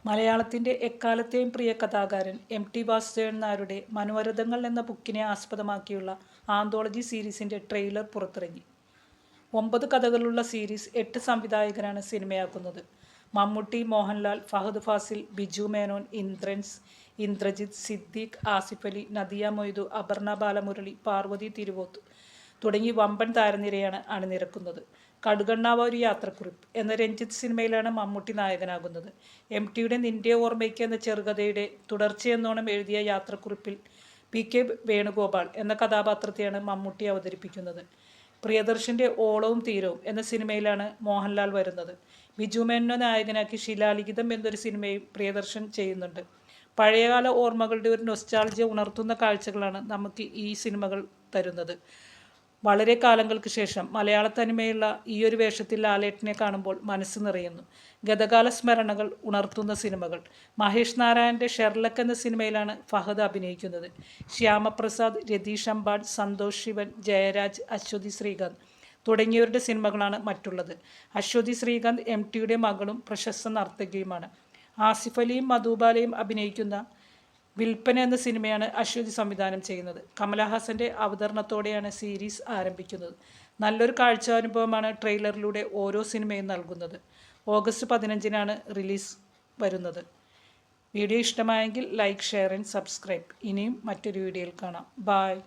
മലയാളത്തിൻ്റെ എക്കാലത്തെയും പ്രിയ കഥാകാരൻ എം.ടി. വാസുദേവൻ നായരുടെ മനോരഥങ്ങൾ എന്ന ബുക്കിനെ ആസ്പദമാക്കിയുള്ള ആന്തോളജി സീരീസിൻ്റെ ട്രെയിലർ പുറത്തിറങ്ങി. 9 കഥകളുള്ള സീരീസ് 8 സംവിധായകരാണ് സിനിമയാക്കുന്നത്. മമ്മൂട്ടി, മോഹൻലാൽ, ഫഹദ് ഫാസിൽ, ബിജു മേനോൻ, ഇന്ദ്രൻസ്, ഇന്ദ്രജിത്ത്, സിദ്ദീഖ്, ആസിഫ് അലി, നദിയ മൊയ്തു, അപർണ ബാലമുരളി, പാർവതി തിരുവോത്ത് തുടങ്ങി വമ്പൻ താരനിരയാണ് അണിനിരക്കുന്നത്. കടുകണ്ണാവ ഒരു യാത്രക്കുറിപ്പ് എന്ന രഞ്ജിത്ത് സിനിമയിലാണ് മമ്മൂട്ടി നായകനാകുന്നത്. എം.ടിയുടെ നിന്റെ ഓർമ്മയ്ക്ക് എന്ന ചെറുകഥയുടെ തുടർച്ചയെന്നോണം എഴുതിയ യാത്രക്കുറിപ്പിൽ പി.കെ. വേണുഗോപാൽ എന്ന കഥാപാത്രത്തെയാണ് മമ്മൂട്ടി അവതരിപ്പിക്കുന്നത്. പ്രിയദർശൻ്റെ ഓളവും തീരവും എന്ന സിനിമയിലാണ് മോഹൻലാൽ വരുന്നത്. ബിജു മേനോനെ നായകനാക്കി ശിലാലിഖിതം എന്നൊരു സിനിമയും പ്രിയദർശൻ ചെയ്യുന്നുണ്ട്. പഴയകാല ഓർമ്മകളുടെ ഒരു നൊസ്റ്റാൾജിയ ഉണർത്തുന്ന കാഴ്ചകളാണ് നമുക്ക് ഈ സിനിമകൾ തരുന്നത്. വളരെ കാലങ്ങൾക്ക് ശേഷം മലയാള തനിമയുള്ള ഈയൊരു വേഷത്തിൽ ലാലേട്ടനെ കാണുമ്പോൾ മനസ്സ് നിറയുന്നു. ഗതകാല സ്മരണകൾ ഉണർത്തുന്ന സിനിമകൾ. മഹേഷ് നാരായണൻ്റെ ഷെർലക്ക് എന്ന സിനിമയിലാണ് ഫഹദ് അഭിനയിക്കുന്നത്. ശ്യാമപ്രസാദ്, രതീഷ് അമ്പാട്, സന്തോഷ് ശിവൻ, ജയരാജ്, അശ്വതി ശ്രീകാന്ത് തുടങ്ങിയവരുടെ സിനിമകളാണ് മറ്റുള്ളത്. അശ്വതി ശ്രീകാന്ത് എം.ടിയുടെ മകളും പ്രശസ്ത നർത്തകിയുമാണ്. ആസിഫ് അലിയും മധുബാലയും അഭിനയിക്കുന്ന വിൽപ്പന എന്ന സിനിമയാണ് അശ്വതി സംവിധാനം ചെയ്യുന്നത്. കമലഹാസൻ്റെ അവതരണത്തോടെയാണ് സീരീസ് ആരംഭിക്കുന്നത്. നല്ലൊരു കാഴ്ചാനുഭവമാണ് ട്രെയിലറിലൂടെ ഓരോ സിനിമയും നൽകുന്നത്. ഓഗസ്റ്റ് 15-നാണ് റിലീസ് വരുന്നത്. വീഡിയോ ഇഷ്ടമായെങ്കിൽ ലൈക്ക്, ഷെയർ ആൻഡ് സബ്സ്ക്രൈബ്. ഇനിയും മറ്റൊരു വീഡിയോയിൽ കാണാം. ബായ്.